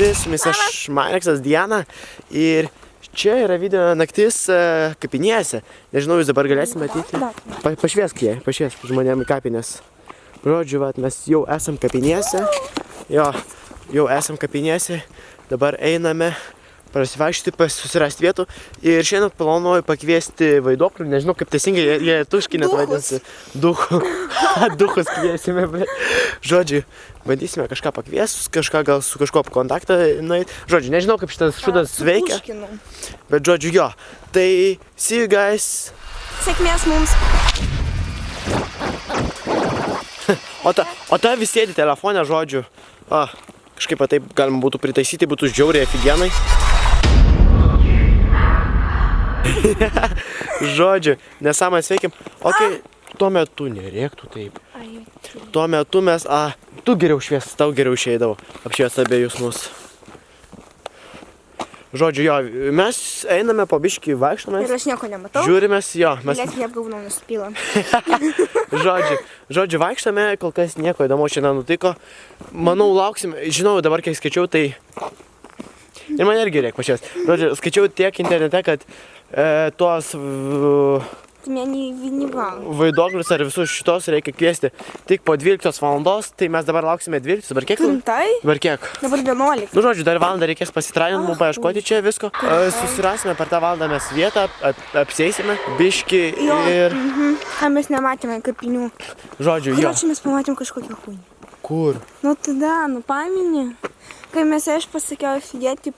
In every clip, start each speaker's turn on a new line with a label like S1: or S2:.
S1: sveiki, su jumis aš Mareksas Diana ir čia yra video naktis kapinėse. Nežinau, jūs dabar galėsite matyti. Pašviesk žmonėm į kapinės. Žodžiu, mes jau esam kapinėse. Jau esam kapinėse. Dabar einame prasivaikščioti, susirasti vietų. Ir šiandien planuoju pakviesti vaiduoklių. Nežinau, kaip teisingai jie tuški net vadinasi. Duchus kviesime. Žodžiu, bandysime kažką pakviestus, kažką gal su kažkuo kontaktą nueit. Žodžiu, nežinau, kaip šitas šudas veikia. Bet žodžiu, jo. Tai see you guys.
S2: Sėkmės mums.
S1: O ta vis sėdi telefone, žodžiu. Kažkaip taip galima būtų pritaisyti, būtų žiauriai afigenai. Žodžiu, nesąmonės veikiam. Tuo metu nerėktų taip. Tuo metu mes, tu geriau švies, tau geriau išeidavo. Apšvies abiejus mus. Žodžiu, jo, mes einame po biškį vaikštame.
S2: Ir aš nieko nematau.
S1: Žiūrimės, jo.
S2: Galėsim apgaunau nusipylam.
S1: Žodžiu, vaikštame, kol kas nieko įdomu šiandien nutiko. Manau, lauksim, žinau, dabar kiek skaičiau, tai... Ir man irgi reikia pašies. Žodžiu, skaičiau tiek internete, kad tuos vaiduoklius ar visus šitos reikia kviesti tik po 12 valandos, tai mes dabar lauksime 12. Dabar kiek? Dabar kiek?
S2: Dabar 11.
S1: Nu, žodžiu, dar valandą reikės pasitrainint, mums paieškoti čia visko. Susirasime per tą valandą mes vietą, apsieisime, biškį ir...
S2: Ką mes nematėme kapinių.
S1: Žodžiu, jo.
S2: Čia mes pamatėm kažkokį kūnį.
S1: Kur?
S2: Nu tada, pamini. Kai aš pasakiau sudėti,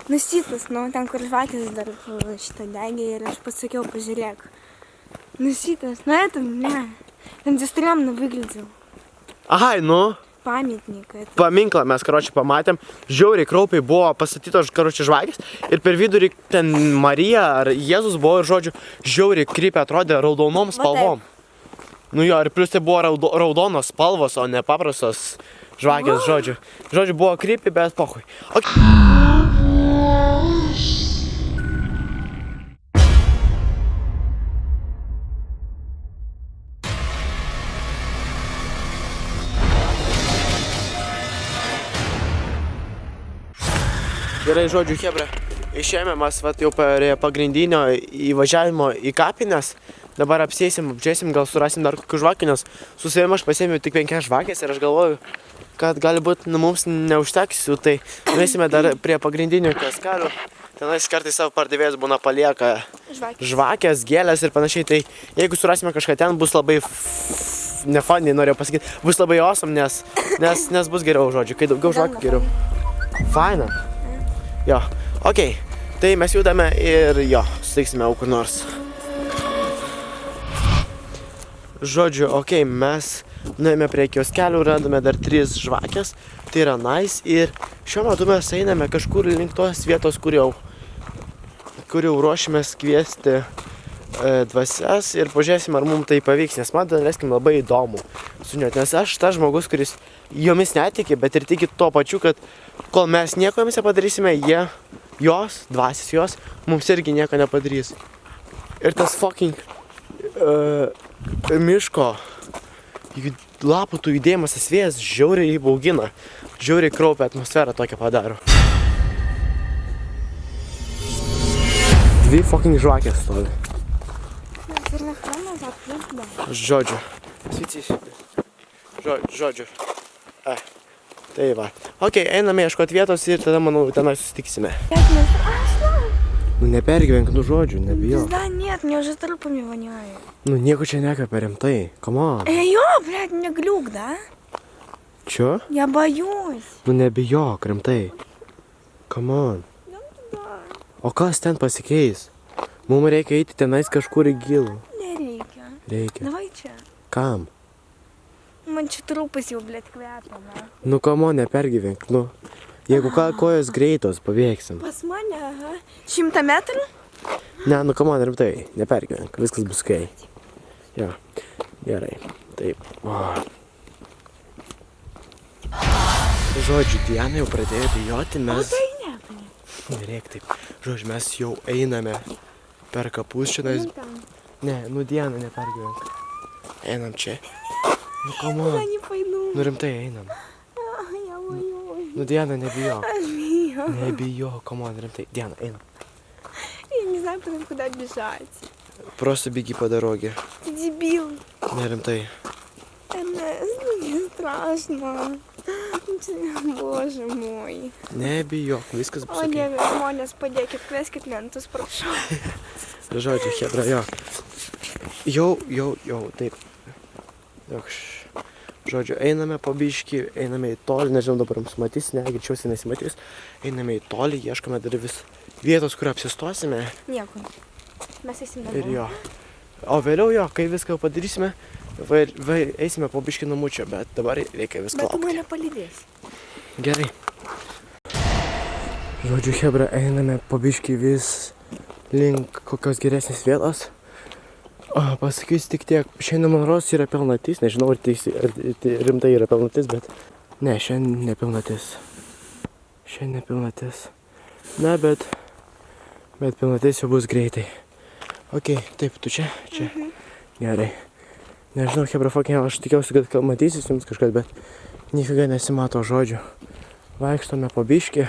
S2: nusytas, ten kur žvakės dar šitą degė ir aš pasakiau, pažiūrėk. Nusytas, ne. Ten дистрям выглядел.
S1: Ahai, nu.
S2: Pamitniką.
S1: Paminklą mes, pamatėm. Žiauriai kraupiai buvo pastatytos, žvakės. Ir per vidurį ten Marija ar Jėzus buvo ir, žodžiu, žiauriai krypė atrodė raudonom spalvom. Nu jo, ir plius tai buvo raudonos spalvos, o ne paprastos žvakės, žodžiu. Žodžiu, buvo krypė, bet pochui. Gerai, žodžiu, chebra, išėjome mes jau prie pagrindinio įvažiavimo į kapines. Dabar apsėsim, gal surasim dar kokių žvakių, nes su savimi aš pasiėmiau tik 5 žvakės ir aš galvoju, kad galbūt mums neužteks jų, tai nueisime dar prie pagrindinių kaskarių. Tenais kartais savo pardavėjas būna palieka žvakės, gėlės ir panašiai, tai jeigu surasime kažką ten, bus labai nefaniai, norėjau pasakyti, bus labai awesome, nes bus geriau, žodžiu, kai daugiau žvakių geriau. Faina. Jo, okei, tai mes judame ir jo, suteiksime kur nors. Žodžiu, okei, mes nuėjome prie kioskelių, radome dar 3 žvakės, tai yra nice ir šiuo metu mes einame kažkur link tos vietos, kur jau ruošimės kviesti dvasias ir pažiūrėsim, ar mums tai pavyks, nes man tai labai įdomu sužinoti, nes aš tas žmogus, kuris jomis netiki, bet ir tiki tuo pačiu, kad kol mes nieko jomis nepadarysime, dvasias jos, mums irgi nieko nepadarys. Ir tas fucking miško lapų tų judėjimas vėjas žiauriai įbaugina, žiauriai kraupią atmosferą tokią padaro. 2 fucking žvakės stovi. Žodžiu. Žodžiu. Tai va. Okei, einame ieškoti vietos ir tada, manau, tenai susitiksime. Ну не перегивай, ну жодžu, nebijok.
S2: Да нет, мне уже трупами воняет.
S1: Ну nieko čia nekvepia rimtai, come on.
S2: Блядь, мне глюк, да?
S1: Чё?
S2: Я боюсь.
S1: Ну nebijok, rimtai. Come on. O kas ten pasikeis? Mums reikia eiti tenais kažkur į gilų.
S2: Nereikia.
S1: Reikia.
S2: Давай čia.
S1: Kam?
S2: Man čia trupas jau, blėt, kvepia, na.
S1: Nu come on, nepergyvenk, nu. Jeigu kojos greitos, pabėgsim.
S2: Pas mane, 100 metrų?
S1: Ne, nu come on, rimtai, nepergyvenk, viskas bus kai. Jo, gerai, taip. Žodžiu, Diana jau pradėjo bijoti, mes...
S2: O tai ne.
S1: Nereik taip. Žodžiu, mes jau einame per kapus šiandien. Ne, nu Diana, nepergyvenk. Einam čia. Ну, камон.
S2: Я не пойду.
S1: Ну, ремтай, einam.
S2: Я боюсь.
S1: Nu, Diana, nebijok.
S2: Aš bijau.
S1: Nebijok, команд, ремтай. Диана, эйна.
S2: Я не знаю потом, куда бежать.
S1: Просто беги по дороге.
S2: Ты дебил.
S1: Не, ремтай.
S2: Мне страшно. Боже мой.
S1: Nebijok, viskas bus
S2: O
S1: okei.
S2: Dieve, žmonės, padėkit, kveskit lentus, prašau.
S1: Žodžiu, Hebra, jo. Jau, taip. Jokš. Žodžiu, einame po biškį, einame į tolį, nežinau, dabar jums matys, ne, greičiausiai nesimatys. Einame į tolį, ieškome dar vis vietos, kur apsistosime.
S2: Nieko. Mes eisim
S1: Ir
S2: namo.
S1: jo. O vėliau jo, kai viską padarysime, eisime po biškį namučio, bet dabar reikia viską
S2: Bet tu
S1: laukti.
S2: mane palydės.
S1: Gerai. Žodžiu, Hebra, einame po biškį vis link kokios geresnės vietos. Pasakysiu tik tiek, šiandien man rodos yra pilnatis, nežinau, ar rimtai yra pilnatis, bet ne, šiandien nepilnatis. Šiandien nepilnatis. Na, bet pilnatis jau bus greitai. Ok, taip, tu čia? Čia. Gerai. Nežinau, Hebra, aš tikiausi, kad matysis jums kažkas, bet nifiga nesimato žodžių. Vaikštome po biškį.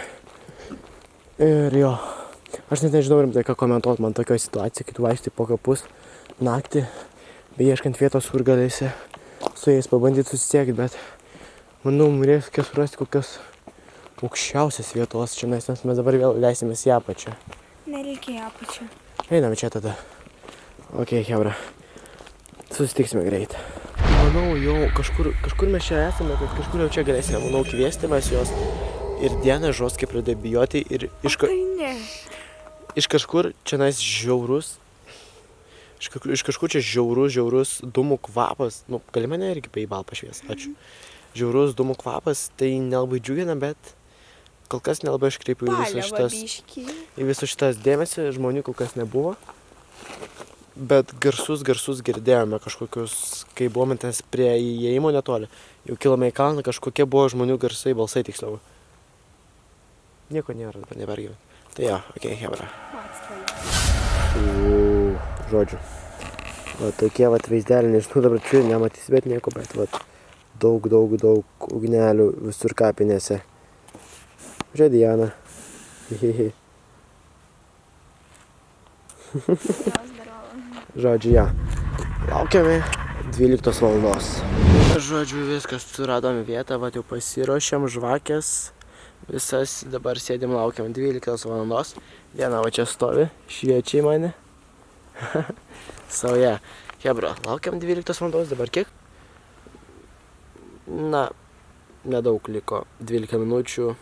S1: Ir jo. Aš net nežinau rimtai, ką komentuot man tokio situaciją, kai tu vaikštai po kapus naktį, beieškant vietos, kur galėsi su jais pabandyti susisiekti, bet manau, reikia surasti kokios aukščiausias vietos čia, nes mes dabar vėl leisimės į apačią.
S2: Nereikia į apačią.
S1: Einame čia tada. Ok, Hebra. Susitiksime greit. Manau, jau kažkur mes čia esame, kad kažkur jau čia galėsime, manau, kviesti mes jos. Ir Diana žostkai pradėjo bijoti ir
S2: Tai ne.
S1: iš kažkur čia žiaurus. Iš kažkur čia žiaurus dūmų kvapas. Nu, gali mane irgi paibal pašvies. Ačiū. Žiaurus dūmų kvapas, tai nelabai džiugina, bet kol kas nelabai aš kreipiu į visus šitas dėmesį. Žmonių kol kas nebuvo. Bet garsus girdėjome kažkokius, kai buvome ten prie įėjimo netoli. Jau kilome į kalną, kažkokie buvo žmonių garsai, balsai tiksliau. Nieko nėra, dabar nebergyvent. Tai jo, okei, Hebra. Žodžiu. Va, tokie vat vaizdeliai, nežinau, dabar čia nematys, bet nieko, bet vat daug ugnelių visur kapinėse. Čia Diana. Žodžiu, ja. Laukiame 12 valandos. Žodžiu, viskas, suradome vietą, va jau pasiruošėm žvakės. Visas dabar sėdim, laukiam 12 valandos. Diena va čia stovi, šviečia į mane. Sauja. Hebra, laukiam 12 valandos, dabar kiek? Na, nedaug liko, 12 minučių.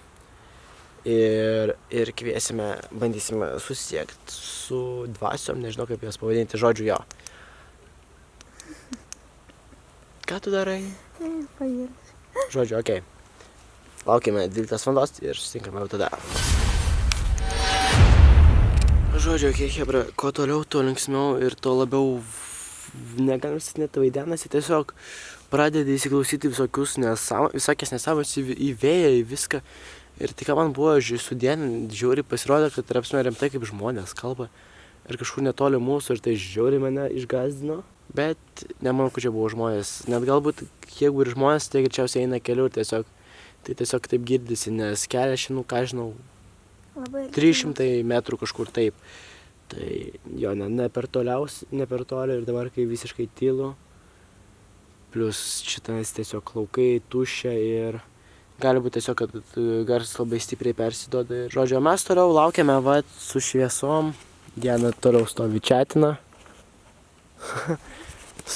S1: Ir kviesime, bandysime susisiekti su dvasiom, nežinau kaip jas pavadinti, žodžiu jo. Ką tu darai?
S2: Pavirsiu.
S1: Žodžiu, okei. Laukime 12 valandos ir susitinkame jau tada. Žodžiu, okei, Hebra, kuo toliau, tuo linksmiau ir tuo labiau negalim net vaidenasi, tiesiog pradedi įsiklausyti visokias nesąmonės į vėją, į viską. Ir tik man buvo sudien, žiauriai pasirodė, kad rimtai kaip žmonės kalba. Ir kažkur netoli mūsų ir tai žiauriai mane išgazdino. Bet nemanau, kad čia buvo žmonės. Net galbūt, jeigu ir žmonės, tai greičiausiai eina keliu ir tiesiog taip girdisi, nes kelias, ką žinau, 300 metrų kažkur taip. Tai jo, ne per toli ir dabar kai visiškai tylu. Plus šitas tiesiog laukai tuščia ir gali būti tiesiog, kad garsas labai stipriai persiduoda. Žodžiu, mes toliau laukiame su šviesom. Diana toliau stovi čiatina.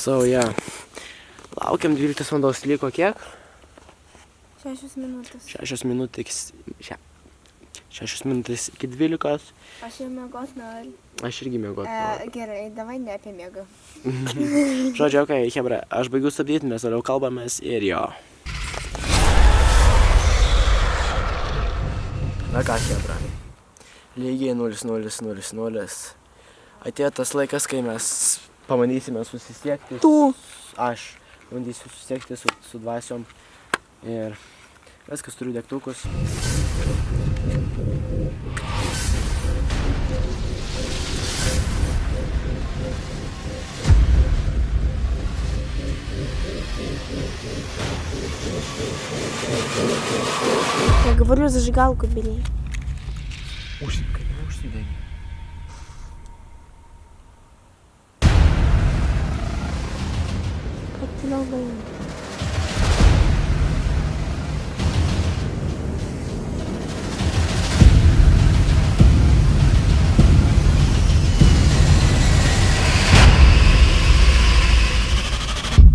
S1: Yeah. Laukiam 12 valandos, liko kiek?
S2: 6 minutės.
S1: 6 minutės iki 12.
S2: Aš jau miegot noriu.
S1: Aš irgi miegot noriu.
S2: Gerai, davai ne apie miegą.
S1: Žodžiu, okei, Hebra, aš baigiu stabdyti, mes toliau kalbamės ir jo. Na ką, Hebra, lygiai 00:00. Atėjo tas laikas, kai mes pamanysime susisiekti. Aš bandysiu susisiekti su dvasiom. Ir viskas, turiu degtukus.
S2: Я говорю, зажигалку бери.
S1: Užsidegi.
S2: Pati labai.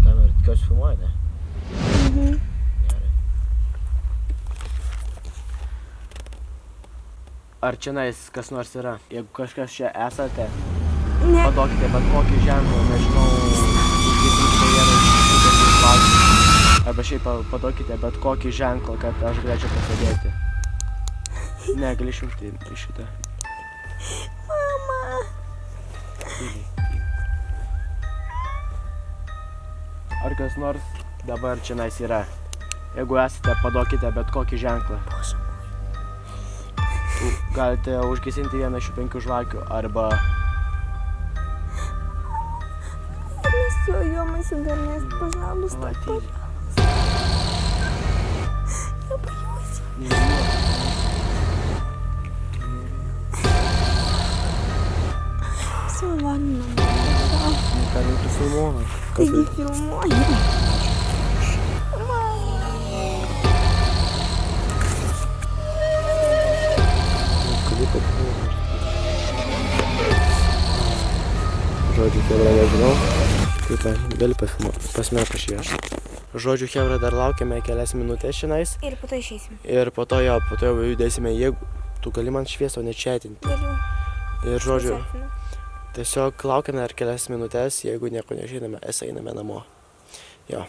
S1: Kamera, tikiuosi filmuoja, ne?
S2: Mhm.
S1: Gerai. Ar čionais kas nors yra? Jeigu kažkas čia esate,
S2: Ne.
S1: paduokite bet kokį ženklą, nežinau, užgesinkite vieną iš šitų klausimų. Arba šiaip paduokite bet kokį ženklą, kad aš galėčiau papadėti. Ne, gali išjungti šitą.
S2: Mama.
S1: Tyliai. Ar kas nors dabar čionais yra? Jeigu esate, paduokite bet kokį ženklą. Galite užgesinti vieną iš šių 5 žvakių arba...
S2: Все, ёмайся, Эрнест, пожалуйста.
S1: Va, tyliai.
S2: Я боюсь. Все, ладно, мама.
S1: Ką jau tu filmuoji?
S2: Ты не фильмуй.
S1: Žodžiu, Hebra, nežinau, kaip gali pasimėt pašiešti. Žodžiu, Hebra, dar laukiame kelias minutės šiandien
S2: Ir po to išeisim.
S1: ir po to jau judėsime, jeigu tu gali man šviesą, o ne četinti.
S2: Galiu.
S1: Ir žodžiu,
S2: Pasveikinu.
S1: tiesiog laukiame dar kelias minutės, jeigu nieko nežinome, einame namo. Jo.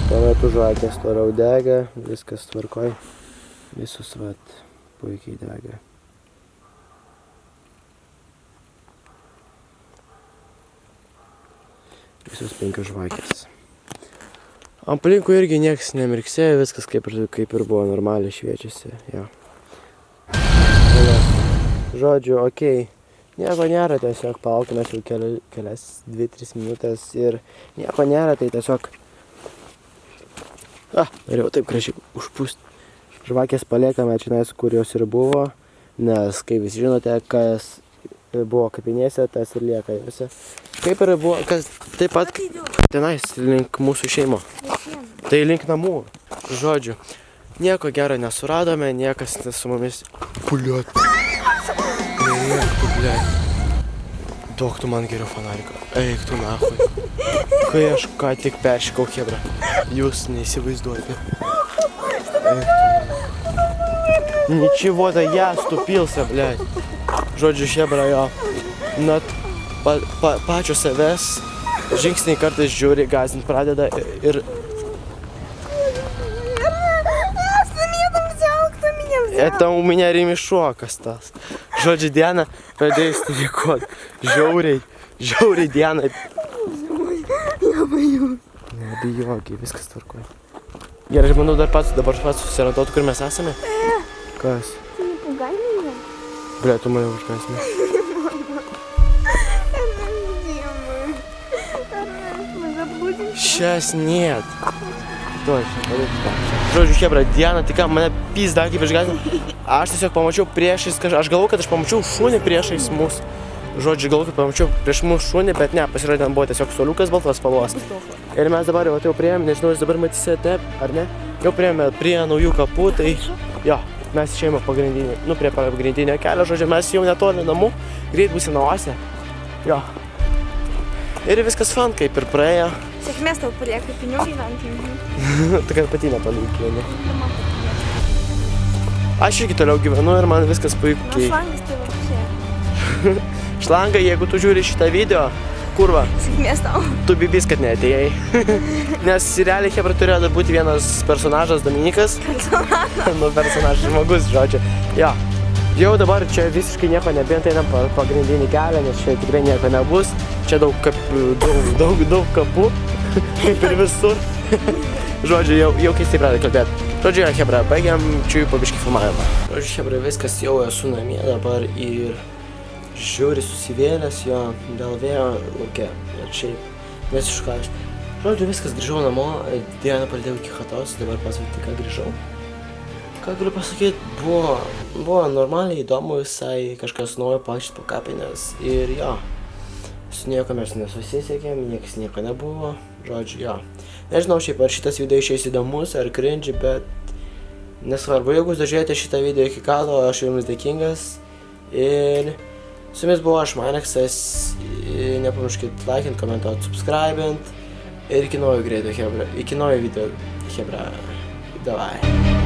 S1: Tuo metu žvakės toliau dega, viskas tvarkoj, visus vat puikiai dega. Visus 5 žvakės. Aplinkui irgi nieks nemirksėjo, viskas kaip ir buvo normaliai šviečiasi. Jo. Žodžiu, okei. Nieko nėra, tiesiog palaukime jau kelias 2-3 minutės ir nieko nėra, tai tiesiog... Norėjau taip gražiai užpūsti. Žvakės paliekame čia, kur jos ir buvo, nes, kaip visi žinote, kas buvo kapinėse, tas ir lieka visi. Kaip ir buvo, kas taip pat tenais link mūsų šeimo. Tai link namų. Žodžiu, nieko gero nesuradome, niekas su mumis... Puliuot. Eik tu, blėt. Duok tu man geriau fanariką. Eik tu nahui. Kai aš ką tik peršikau, Hebra. Jūs neįsivaizduojate. Eik tu. Ничего, да я ступился, блядь. Žodžiu, Hebra, jo. Net pačio savęs žingsniai kartais žiūri, gąsdint pradeda ir... Это у меня ремешок остался. Žodžiu, Diana pradėjo stovikuoti. Žiauriai Diana. Nebijogi, viskas tvarkoja. Gerai, aš manau dabar pats susirantuotų, kur mes esame. Kas?
S2: Ты не пугай меня.
S1: Бля, tu mane užkasni.
S2: Мы заблудимся.
S1: Сейчас нет. Точно, padaryk. Žodžiu, Hebra, Diana, tai ką, mane pizda kaip išgąsdino. Aš tiesiog pamačiau priešais kažką. Aš galvoju, kad aš pamačiau šunį priešais mus. Žodžiu, galvoju, kad pamačiau prieš mus šunį, bet ne, pasirodė, ten buvo tiesiog suoliukas baltos spalvos. Ir mes dabar jau priėjome, nežinau, jūs dabar matysite, ar ne? Jau priėjome prie naujų kapų, tai jo, mes išėjome pagrindinį, prie pagrindinio kelio, žodžiu, mes jau netoli namų, greit būsim namuose. Jo. Ir viskas fan, kaip ir praėjo.
S2: Sėkmės tau palieka pinių gyventi.
S1: Tai kad pati netoli gyveni. Aš irgi toliau gyvenu ir man viskas puikiai.
S2: Šlangas tai vapšė.
S1: Šlanga, jeigu tu žiūri šitą video, kurva,
S2: Sėkmės tau.
S1: tu bibis, kad neatėjai. Nes realiai Hebra turėjo būti vienas personažas, Dominikas. Personažas, žmogus, žodžiu. Jo. Jau dabar čia visiškai nieko nebent, einam pagrindinį kelią, nes čia tikrai nieko nebus. Čia daug kapų, kaip ir visur. Žodžiu, jau keistai pradeda kalbėti. Žodžiu, Hebra, baigiam čia jų pabiškį filmavimą. Žodžiu, Hebra, viskas jau esu namie dabar ir žiūri susivėlęs jo dėl vėjo lauke. Ir šiaip, nes iš ką aš. Žodžiu, viskas, grįžau namo, dieną palidėjau iki chatos, dabar pasakyti, ką grįžau. Ką galiu pasakyti, buvo normaliai įdomu visai, kažkas naujo paaiškint po kapines ir jo. Su nieko mes nesusisiekėm, niekas nieko nebuvo, žodžiu, jo. Nežinau šiaip, ar šitas video išeis įdomus, ar cringe, bet nesvarbu, jeigu jūs žiūrėjote šitą video iki galo, aš jums dėkingas. Ir su jumis buvo aš, Mainexas, nepamirškit laikint, komentuot, subscribint. Ir iki naujo greito, hebra, iki naujo video, hebra, davai.